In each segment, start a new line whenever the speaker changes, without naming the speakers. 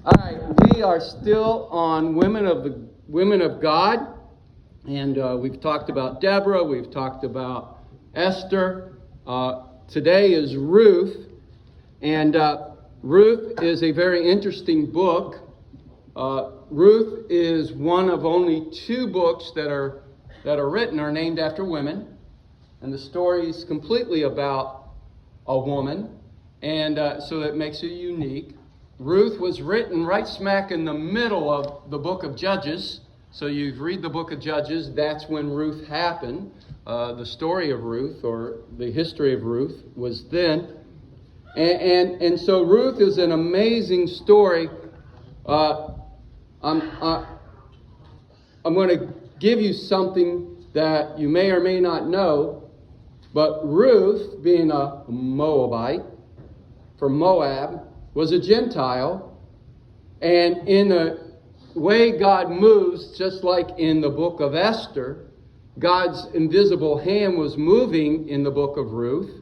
All right, we are still on women of God, and we've talked about Deborah, we've talked about Esther. Today is Ruth, and Ruth is a very interesting book. Ruth is one of only two books that are written are named after women, and the story is completely about a woman, and so that makes it unique. Ruth was written right smack in the middle of the book of Judges. So you read the book of Judges, that's when Ruth happened. The story of Ruth, or the history of Ruth, was then. And so Ruth is an amazing story. I'm going to give you something that you may or may not know, but Ruth, being a Moabite from Moab, was a Gentile, and in the way God moves, just like in the book of Esther, God's invisible hand was moving in the book of Ruth,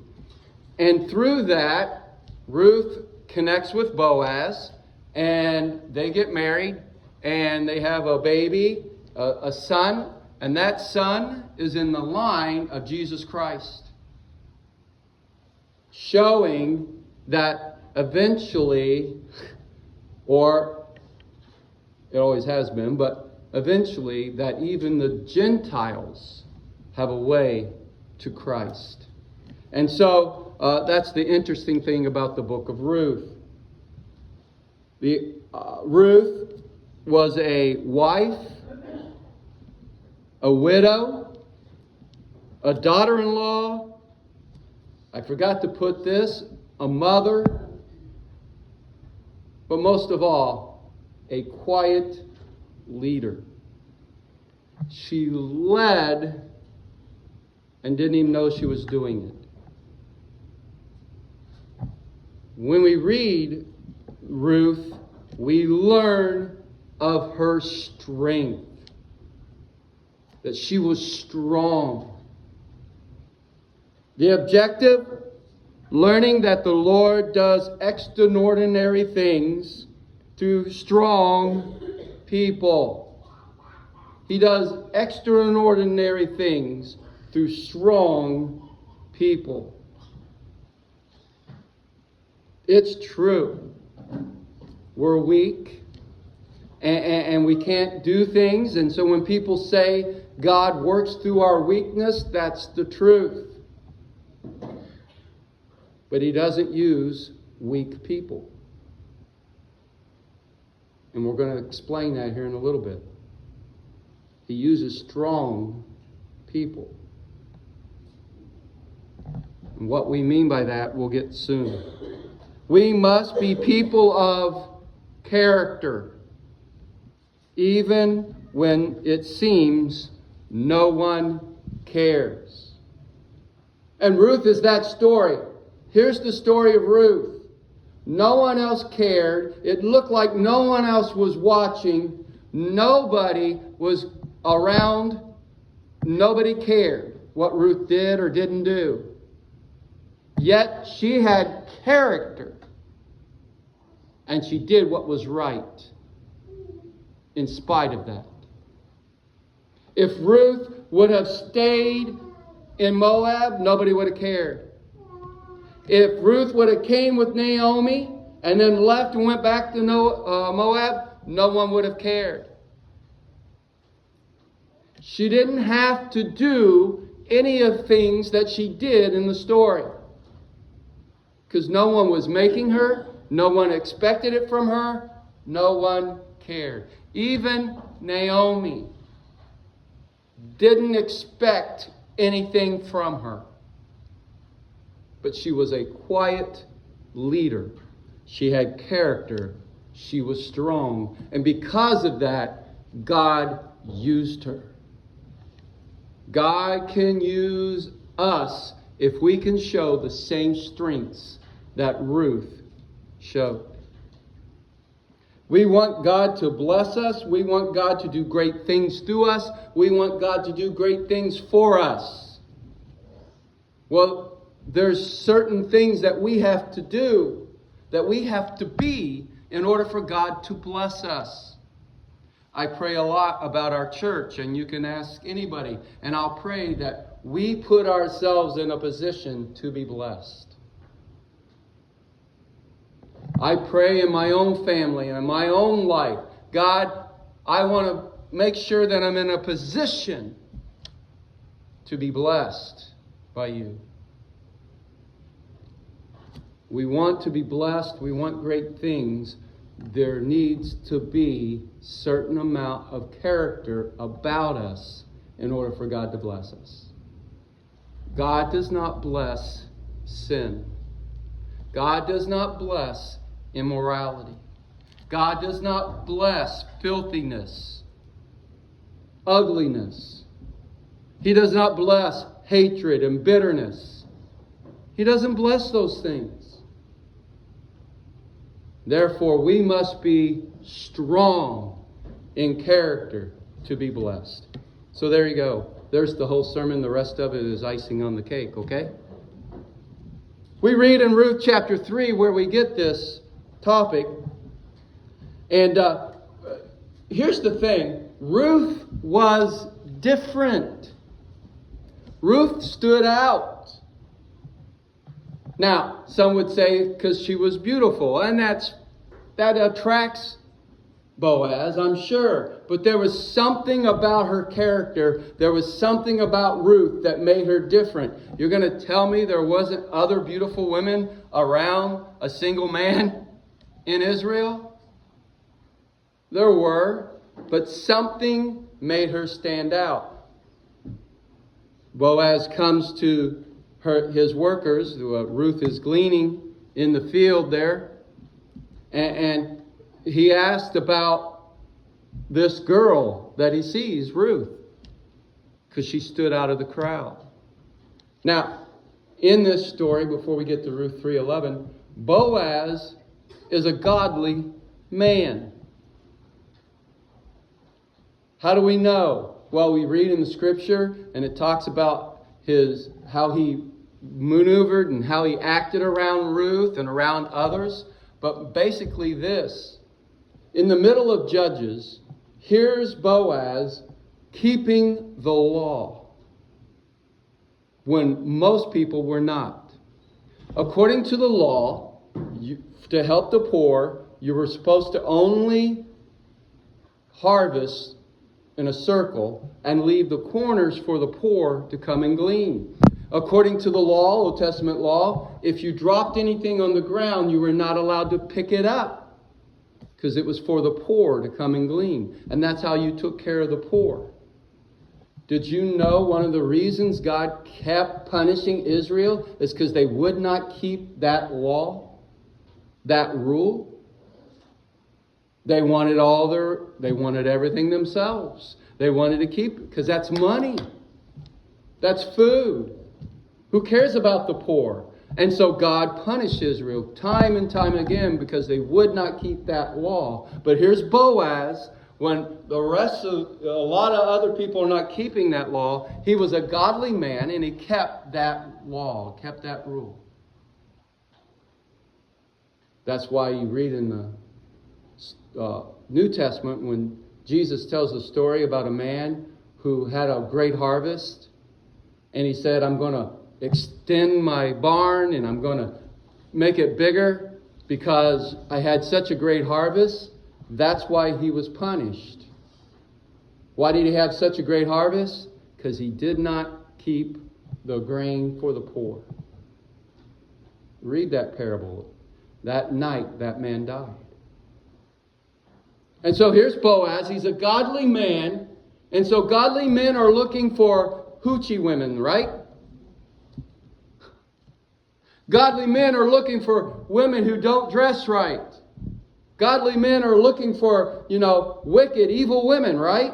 and through that, Ruth connects with Boaz, and they get married, and they have a baby, a son, and that son is in the line of Jesus Christ, showing that eventually, or it always has been, but eventually that even the Gentiles have a way to Christ. And so that's the interesting thing about the book of Ruth. Ruth was a wife, a widow, a daughter-in-law. I forgot to put this, a mother, but most of all, a quiet leader. She led and didn't even know she was doing it. When we read Ruth, we learn of her strength, that she was strong. The objective: learning that the Lord does extraordinary things through strong people. He does extraordinary things through strong people. It's true. We're weak and we can't do things. And so when people say God works through our weakness, that's the truth. But He doesn't use weak people. And we're going to explain that here in a little bit. He uses strong people. And what we mean by that, we'll get soon. We must be people of character, even when it seems no one cares. And Ruth is that story. Here's the story of Ruth. No one else cared. It looked like no one else was watching. Nobody was around. Nobody cared what Ruth did or didn't do. Yet she had character. And she did what was right in spite of that. If Ruth would have stayed in Moab, nobody would have cared. If Ruth would have came with Naomi and then left and went back to Moab, no one would have cared. She didn't have to do any of the things that she did in the story, because no one was making her, no one expected it from her, no one cared. Even Naomi didn't expect anything from her. But she was a quiet leader. She had character. She was strong. And because of that, God used her. God can use us if we can show the same strengths that Ruth showed. We want God to bless us. We want God to do great things through us. We want God to do great things for us. Well, there's certain things that we have to do, that we have to be in order for God to bless us. I pray a lot about our church, and you can ask anybody, and I'll pray that we put ourselves in a position to be blessed. I pray in my own family and in my own life, God, I want to make sure that I'm in a position to be blessed by you. We want to be blessed. We want great things. There needs to be a certain amount of character about us in order for God to bless us. God does not bless sin. God does not bless immorality. God does not bless filthiness, ugliness. He does not bless hatred and bitterness. He doesn't bless those things. Therefore, we must be strong in character to be blessed. So there you go. There's the whole sermon. The rest of it is icing on the cake, okay? We read in Ruth chapter 3 where we get this topic. And here's the thing. Ruth was different. Ruth stood out. Now, some would say because she was beautiful, and that attracts Boaz, I'm sure. But there was something about her character, there was something about Ruth that made her different. You're going to tell me there wasn't other beautiful women around a single man in Israel? There were, but something made her stand out. Boaz comes to his workers. Ruth is gleaning in the field there. And he asked about this girl that he sees, Ruth, because she stood out of the crowd. Now, in this story, before we get to Ruth 3:11, Boaz is a godly man. How do we know? Well, we read in the scripture, and it talks about how he maneuvered and how he acted around Ruth and around others. But basically this, in the middle of Judges, here's Boaz keeping the law when most people were not. According to the law, to help the poor, you were supposed to only harvest in a circle and leave the corners for the poor to come and glean. According to the law, Old Testament law, if you dropped anything on the ground, you were not allowed to pick it up because it was for the poor to come and glean. And that's how you took care of the poor. Did you know one of the reasons God kept punishing Israel is because they would not keep that law, that rule? They wanted everything themselves. They wanted to keep it because that's money. That's food. Who cares about the poor? And so God punished Israel time and time again because they would not keep that law. But here's Boaz, when a lot of other people are not keeping that law, he was a godly man and he kept that law, kept that rule. That's why you read in the New Testament when Jesus tells a story about a man who had a great harvest, and he said, I'm going to extend my barn and I'm going to make it bigger because I had such a great harvest. That's why he was punished. Why did he have such a great harvest? Because he did not keep the grain for the poor. Read that parable. That night, that man died. And so here's Boaz. He's a godly man. And so godly men are looking for hoochie women, right? Godly men are looking for women who don't dress right. Godly men are looking for, wicked, evil women, right?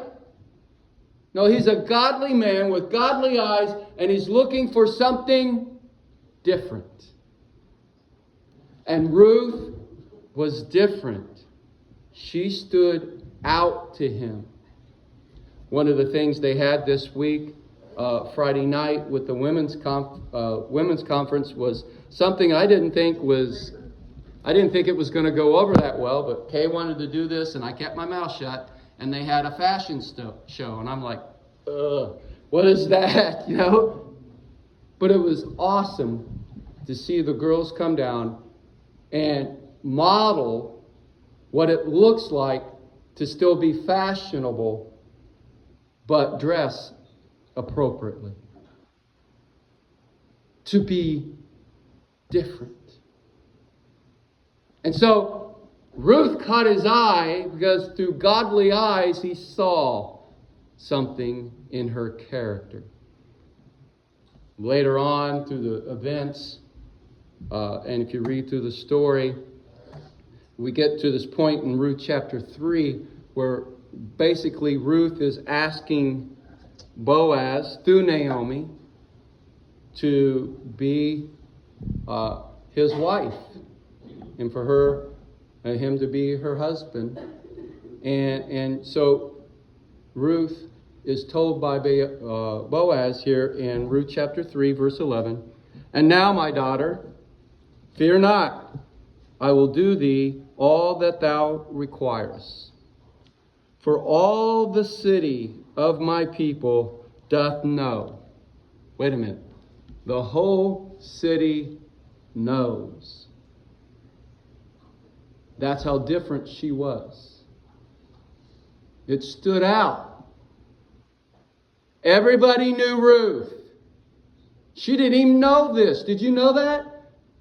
No, he's a godly man with godly eyes, and he's looking for something different. And Ruth was different. She stood out to him. One of the things they had this week, Friday night with the women's conference, was something I didn't think was I didn't think it was going to go over that well, but Kay wanted to do this, and I kept my mouth shut, and they had a fashion show, and I'm like, what is that, you know? But it was awesome to see the girls come down and model what it looks like to still be fashionable, but dress appropriately. To be different. And so Ruth caught his eye because through godly eyes he saw something in her character. Later on through the events, and if you read through the story, we get to this point in Ruth chapter 3 where basically Ruth is asking Boaz through Naomi to be his wife, and for him to be her husband. And so Ruth is told by Boaz here in Ruth chapter 3, verse 11, "And now, my daughter, fear not, I will do thee all that thou requirest. For all the city of my people doth know." Wait a minute. The whole city knows. That's how different she was. It stood out. Everybody knew Ruth. She didn't even know this. Did you know that?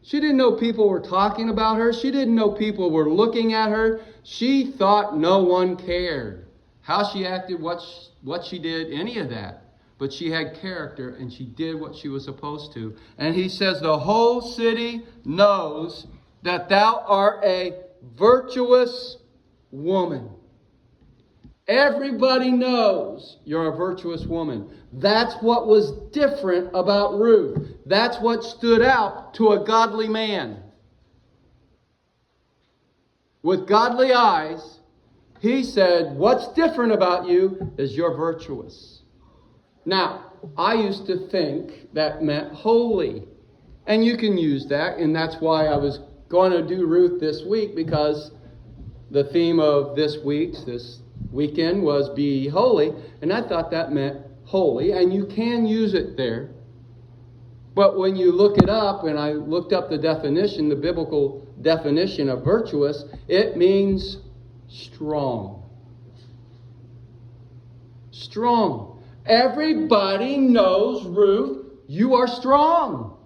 She didn't know people were talking about her. She didn't know people were looking at her. She thought no one cared. How she acted, what she did, any of that. But she had character and she did what she was supposed to. And he says, the whole city knows that thou art a virtuous woman. Everybody knows you're a virtuous woman. That's what was different about Ruth. That's what stood out to a godly man. With godly eyes, he said, what's different about you is you're virtuous. Now, I used to think that meant holy. And you can use that, and that's why I was going to do Ruth this week, because the theme of this weekend was be holy, and I thought that meant holy, and you can use it there. But when you look it up, and I looked up the definition, the biblical definition of virtuous, it means strong. Strong. Everybody knows, Ruth, you are strong.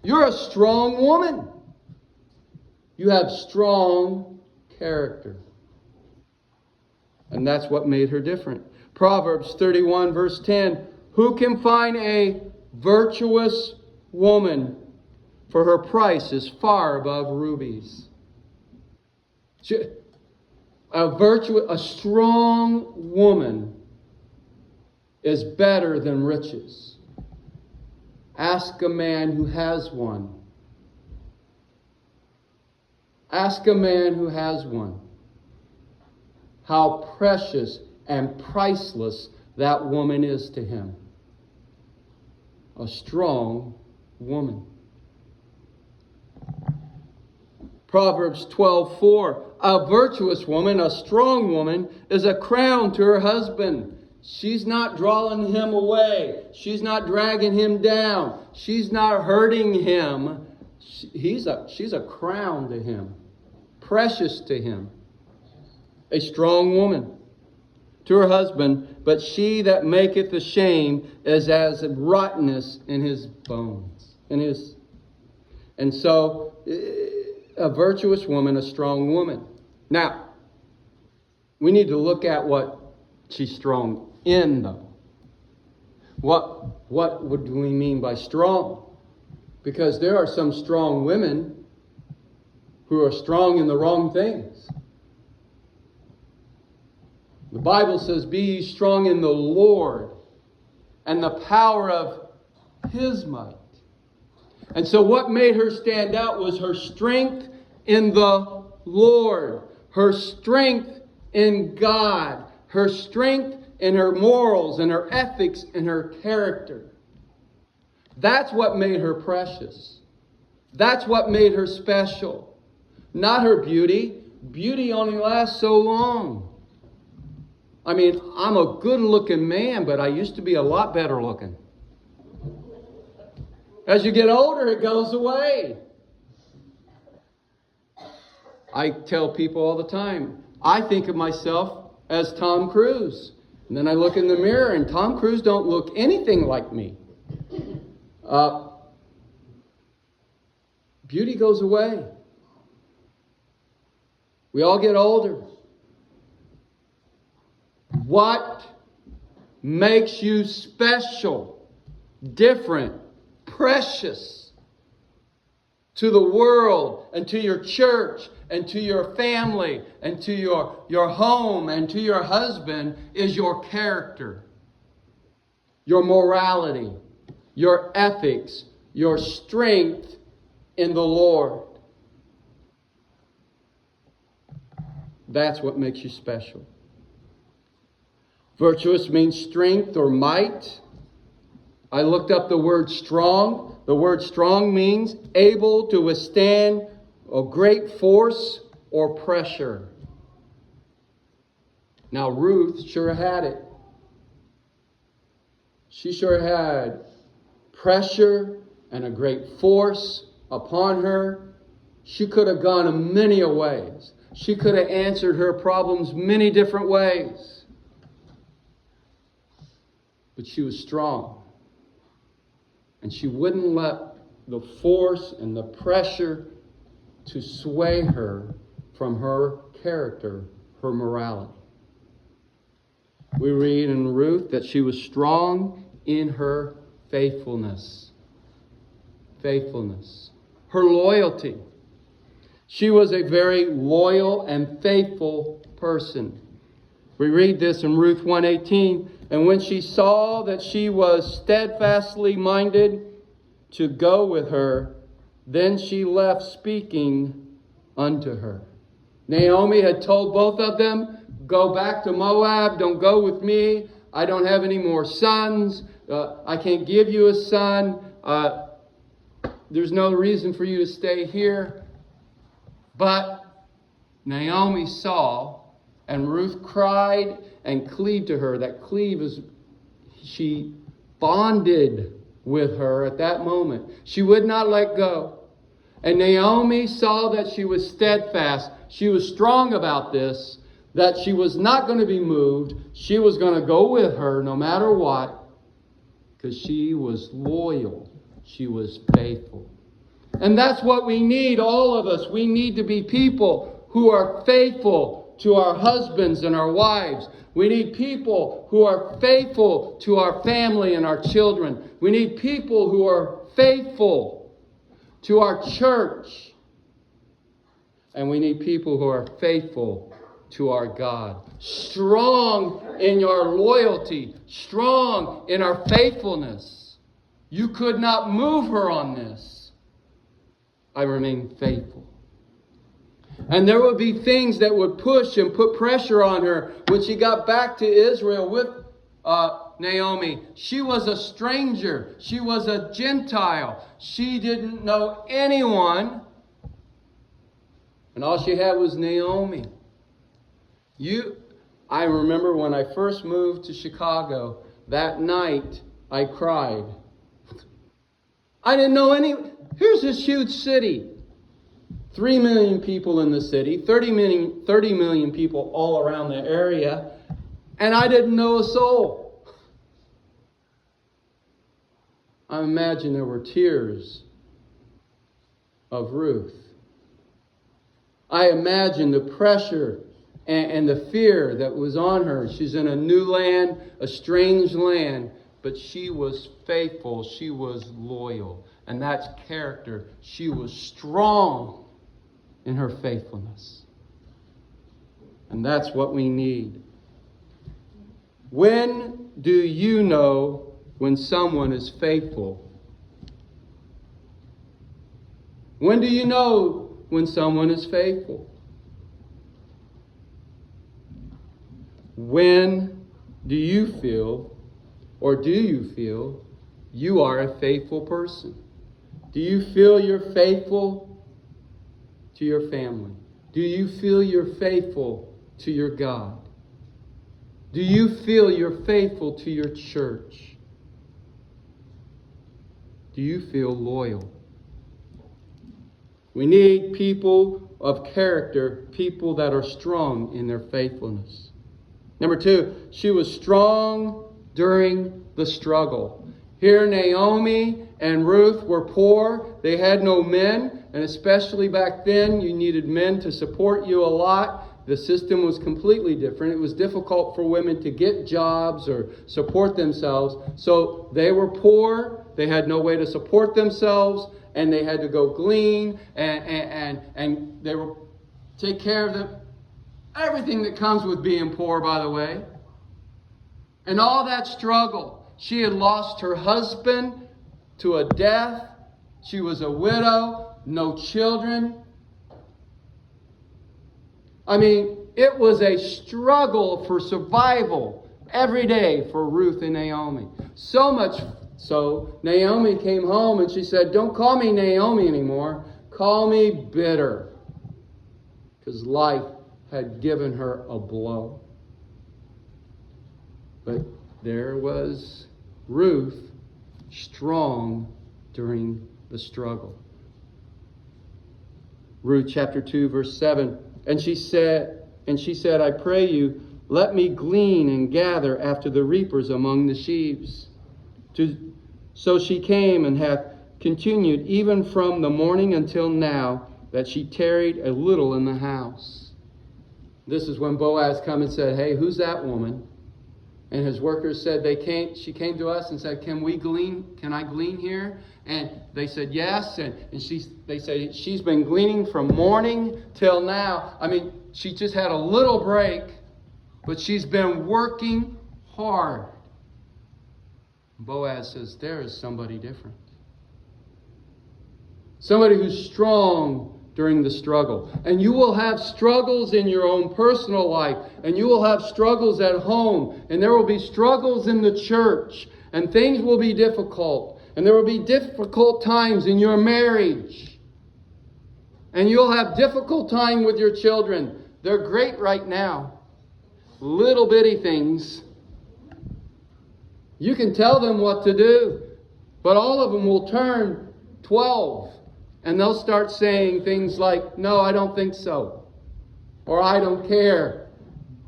You're a strong woman. You have strong character. And that's what made her different. Proverbs 31 verse 10. Who can find a virtuous woman? For her price is far above rubies. A strong woman is better than riches. Ask a man who has one. Ask a man who has one how precious and priceless that woman is to him. A strong woman. Proverbs 12:4. A virtuous woman, a strong woman, is a crown to her husband. She's not drawing him away. She's not dragging him down. She's not hurting him. She's a crown to him. Precious to him. A strong woman to her husband, but she that maketh ashamed is as rottenness in his bones. And so, a virtuous woman, a strong woman. Now, we need to look at what she's strong in, though. What would we mean by strong? Because there are some strong women who are strong in the wrong things. The Bible says, be ye strong in the Lord and the power of His might. And so what made her stand out was her strength in the Lord, her strength in God, her strength in her morals and her ethics and her character. That's what made her precious. That's what made her special. not her beauty. Beauty only lasts so long. I mean, I'm a good-looking man, but I used to be a lot better looking. As you get older, it goes away. I tell people all the time, I think of myself as Tom Cruise. And then I look in the mirror, and Tom Cruise don't look anything like me. Beauty goes away. We all get older. What makes you special, different, precious to the world and to your church and to your family and to your home and to your husband is your character, your morality, your ethics, your strength in the Lord. That's what makes you special. Virtuous means strength or might. I looked up the word strong. The word strong means able to withstand a great force or pressure. Now, Ruth sure had it. She sure had pressure and a great force upon her. She could have gone in many ways. She could have answered her problems many different ways. But she was strong. And she wouldn't let the force and the pressure to sway her from her character, her morality. We read in Ruth that she was strong in her faithfulness. Faithfulness. Her loyalty. She was a very loyal and faithful person. We read this in Ruth 1:18. And when she saw that she was steadfastly minded to go with her, then she left speaking unto her. Naomi had told both of them, go back to Moab, don't go with me. I don't have any more sons. I can't give you a son. There's no reason for you to stay here. But Naomi saw, and Ruth cried and cleaved to her. That cleave is, she bonded with her at that moment. She would not let go. And Naomi saw that she was steadfast. She was strong about this, that she was not going to be moved. She was going to go with her no matter what, because she was loyal. She was faithful. And that's what we need, all of us. We need to be people who are faithful to our husbands and our wives. We need people who are faithful to our family and our children. We need people who are faithful to our church. And we need people who are faithful to our God. Strong in your loyalty. Strong in our faithfulness. You could not move her on this. I remain faithful. And there would be things that would push and put pressure on her when she got back to Israel with Naomi. She was a stranger. She was a Gentile. She didn't know anyone. And all she had was Naomi. I remember when I first moved to Chicago, that night I cried. I didn't know here's this huge city. 3 million people in the city, 30 million people all around the area, and I didn't know a soul. I imagine there were tears of Ruth. I imagine the pressure and the fear that was on her. She's in a new land, a strange land, but she was faithful, she was loyal, and that's character. She was strong in her faithfulness. And that's what we need. When do you know when someone is faithful? When do you know when someone is faithful? When do you feel, or do you feel, you are a faithful person? Do you feel you're faithful to your family? Do you feel you're faithful to your God? Do you feel you're faithful to your church? Do you feel loyal? We need people of character, people that are strong in their faithfulness. Number 2, she was strong during the struggle. Here Naomi and Ruth were poor. They had no men, and especially back then, you needed men to support you a lot. The system was completely different. It was difficult for women to get jobs or support themselves. So they were poor. They had no way to support themselves, and they had to go glean, and they were take care of them. Everything that comes with being poor, by the way. And all that struggle. She had lost her husband to a death. She was a widow, no children. I mean, it was a struggle for survival every day for Ruth and Naomi. So much so, Naomi came home and she said, "Don't call me Naomi anymore. Call me bitter." Because life had given her a blow. But there was Ruth, strong during the struggle. Ruth chapter 2, verse 7. And she said, "I pray you, let me glean and gather after the reapers among the sheaves." So she came and hath continued even from the morning until now, that she tarried a little in the house. This is when Boaz come and said, "Hey, who's that woman?" And his workers said she came to us and said, "Can we glean? Can I glean here?" And they said, "Yes." And they say she's been gleaning from morning till now. I mean, she just had a little break, but she's been working hard. Boaz says, there is somebody different. Somebody who's strong during the struggle. And you will have struggles in your own personal life. And you will have struggles at home. And there will be struggles in the church. And things will be difficult. And there will be difficult times in your marriage. And you'll have difficult time with your children. They're great right now. Little bitty things. You can tell them what to do. But all of them will turn 12. And they'll start saying things like, "No, I don't think so." Or "I don't care."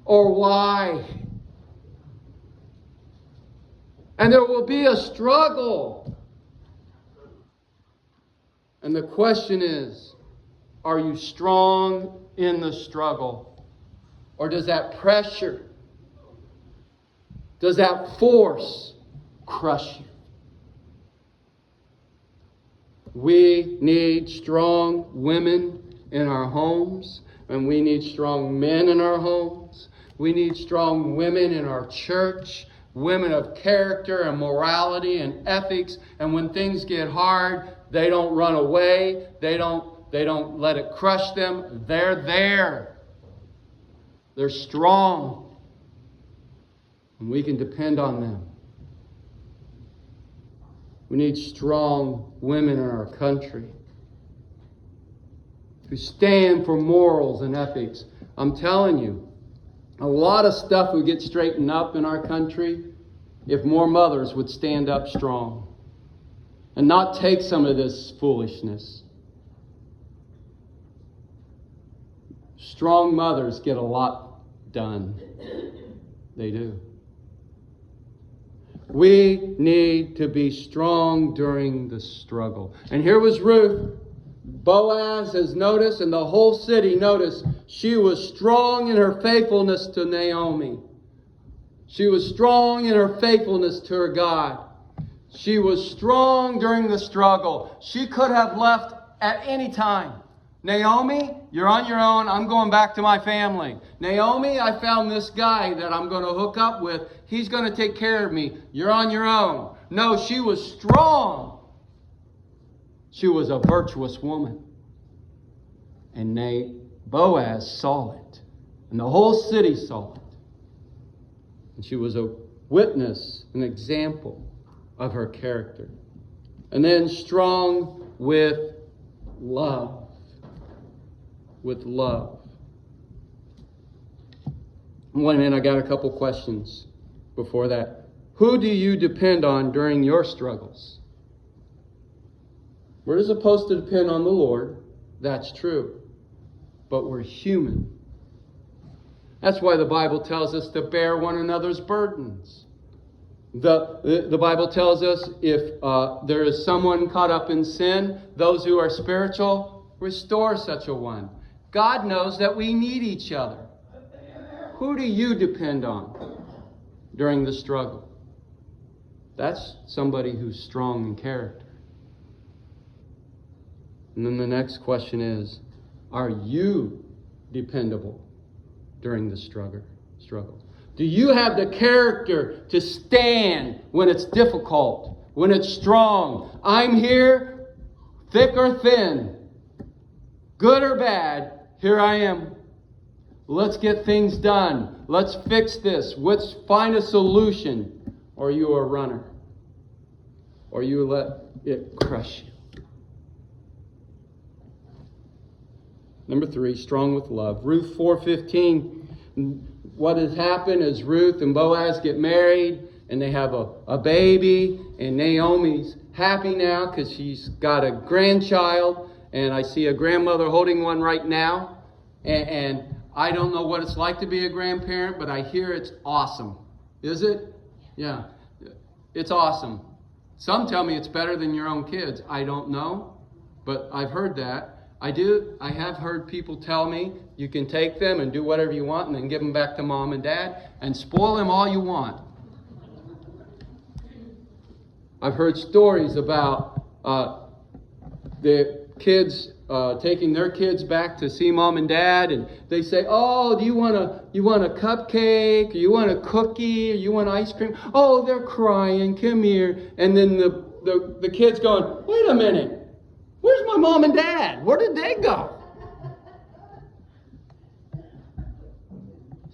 Or "Why?" And there will be a struggle. And the question is, are you strong in the struggle? Or does that pressure, does that force crush you? We need strong women in our homes, and we need strong men in our homes. We need strong women in our church, women of character and morality and ethics. And when things get hard, they don't run away. They don't let it crush them. They're there. They're strong. And we can depend on them. We need strong women in our country who stand for morals and ethics. I'm telling you, a lot of stuff would get straightened up in our country if more mothers would stand up strong and not take some of this foolishness. Strong mothers get a lot done. They do. We need to be strong during the struggle. And here was Ruth. Boaz has noticed, and the whole city noticed, she was strong in her faithfulness to Naomi. She was strong in her faithfulness to her God. She was strong during the struggle. She could have left at any time. Naomi, you're on your own. I'm going back to my family. Naomi, I found this guy that I'm going to hook up with. He's going to take care of me. You're on your own. No, she was strong. She was a virtuous woman. And Boaz saw it. And the whole city saw it. And she was a witness, an example of her character. And then strong with love. with love. Wait a minute, I got a couple questions before that. Who do you depend on during your struggles? We're supposed to depend on the Lord. That's true. But we're human. That's why the Bible tells us to bear one another's burdens. The Bible tells us if there is someone caught up in sin, those who are spiritual, restore such a one. God knows that we need each other. Who do you depend on during the struggle? That's somebody who's strong in character. And then the next question is, are you dependable during the struggle? Do you have the character to stand when it's difficult, when it's strong? I'm here, thick or thin, good or bad, here I am. Let's get things done. Let's fix this. Let's find a solution. Or you are a runner. Or you let it crush you. Number 3, strong with love. Ruth 4:15. What has happened is Ruth and Boaz get married and they have a baby, and Naomi's happy now because she's got a grandchild, and I see a grandmother holding one right now, and I don't know what it's like to be a grandparent, but I hear it's awesome. Is it? Yeah. It's awesome. Some tell me it's better than your own kids. I don't know, but I've heard that. I have heard people tell me you can take them and do whatever you want and then give them back to mom and dad and spoil them all you want. I've heard stories about the kids taking their kids back to see mom and dad, and they say, "Oh, do you want a cupcake? Or you want a cookie? Or you want ice cream?" "Oh, they're crying. Come here." And then the kids going, "Wait a minute. Where's my mom and dad? Where did they go?"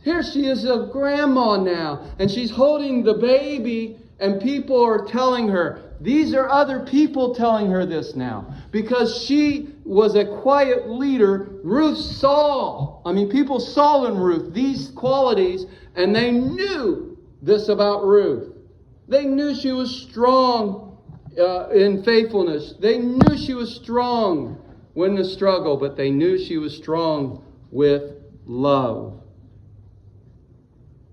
Here she is, a grandma now, and she's holding the baby, and people are telling her, these are other people telling her this now, because she was a quiet leader. People saw in Ruth these qualities, and they knew this about Ruth. They knew she was strong in faithfulness. They knew she was strong when the struggle, but they knew she was strong with love.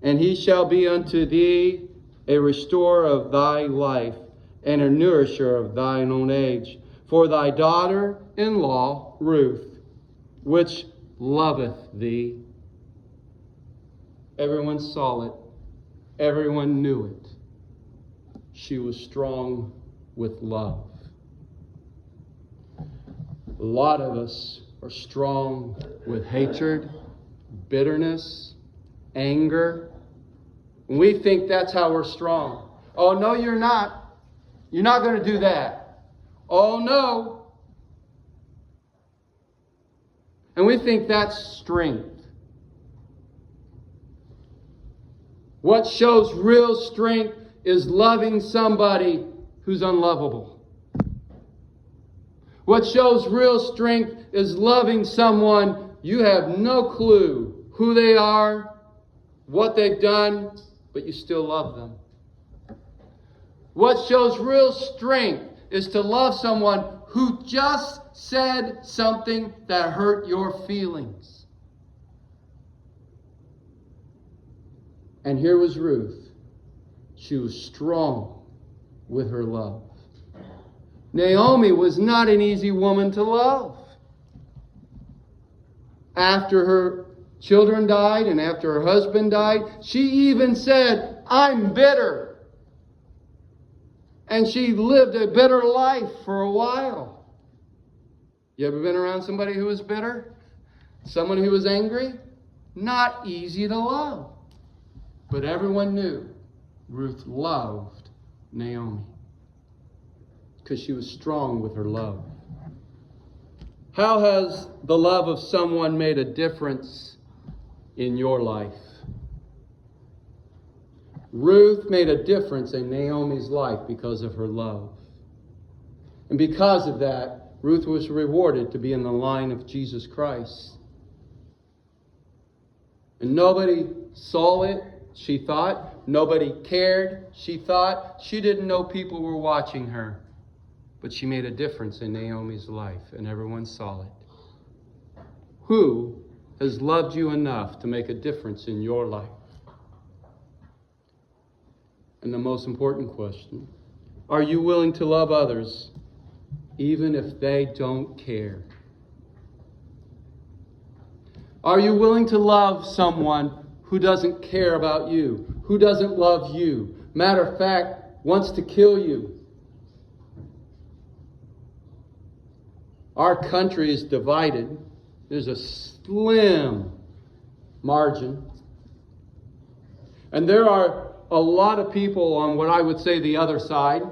"And he shall be unto thee a restorer of thy life, and a nourisher of thine old age. For thy daughter-in-law, Ruth, which loveth thee." Everyone saw it. Everyone knew it. She was strong with love. A lot of us are strong with hatred, bitterness, anger. And we think that's how we're strong. "Oh, no, you're not. You're not going to do that." "Oh, no." And we think that's strength. What shows real strength is loving somebody who's unlovable. What shows real strength is loving someone you have no clue who they are, what they've done, but you still love them. What shows real strength is to love someone who just said something that hurt your feelings. And here was Ruth. She was strong with her love. Naomi was not an easy woman to love. After her children died and after her husband died, she even said, "I'm bitter." And she lived a bitter life for a while. You ever been around somebody who was bitter? Someone who was angry? Not easy to love. But everyone knew Ruth loved Naomi because she was strong with her love. How has the love of someone made a difference in your life? Ruth made a difference in Naomi's life because of her love. And because of that, Ruth was rewarded to be in the line of Jesus Christ. And nobody saw it, she thought. Nobody cared, she thought. She didn't know people were watching her. But she made a difference in Naomi's life, and everyone saw it. Who has loved you enough to make a difference in your life? And the most important question, are you willing to love others even if they don't care? Are you willing to love someone who doesn't care about you, who doesn't love you? Matter of fact, wants to kill you. Our country is divided. There's a slim margin. And there are a lot of people on what I would say the other side.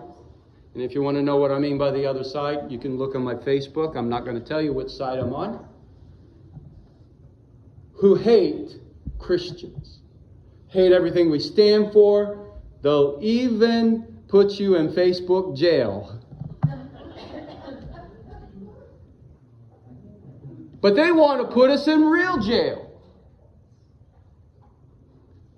And if you want to know what I mean by the other side, you can look on my Facebook. I'm not going to tell you which side I'm on. Who hate Christians. Hate everything we stand for. They'll even put you in Facebook jail. But they want to put us in real jail.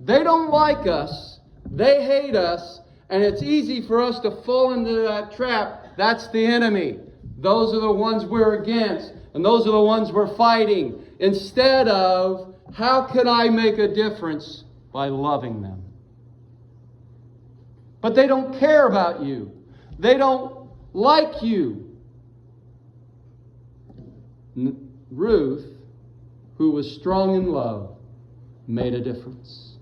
They don't like us. They hate us. And it's easy for us to fall into that trap. That's the enemy. Those are the ones we're against. And those are the ones we're fighting. Instead of, how can I make a difference by loving them? But they don't care about you. They don't like you. Ruth, who was strong in love, made a difference.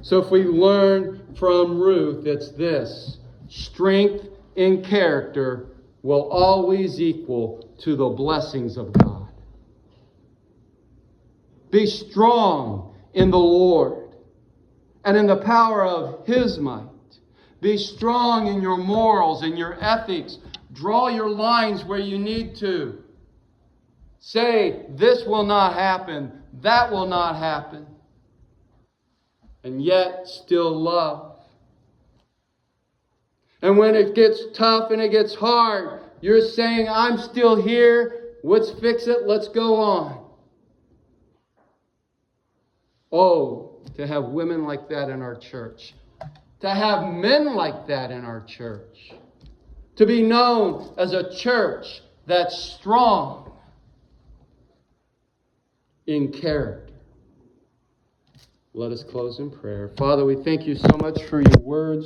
So if we learn from Ruth, it's this: strength in character will always equal to the blessings of God. Be strong in the Lord and in the power of His might. Be strong in your morals and your ethics. Draw your lines where you need to. Say, this will not happen, that will not happen. And yet still love. And when it gets tough and it gets hard, you're saying, I'm still here. Let's fix it. Let's go on. Oh, to have women like that in our church. To have men like that in our church. To be known as a church that's strong in character. Let us close in prayer. Father, we thank you so much for your words.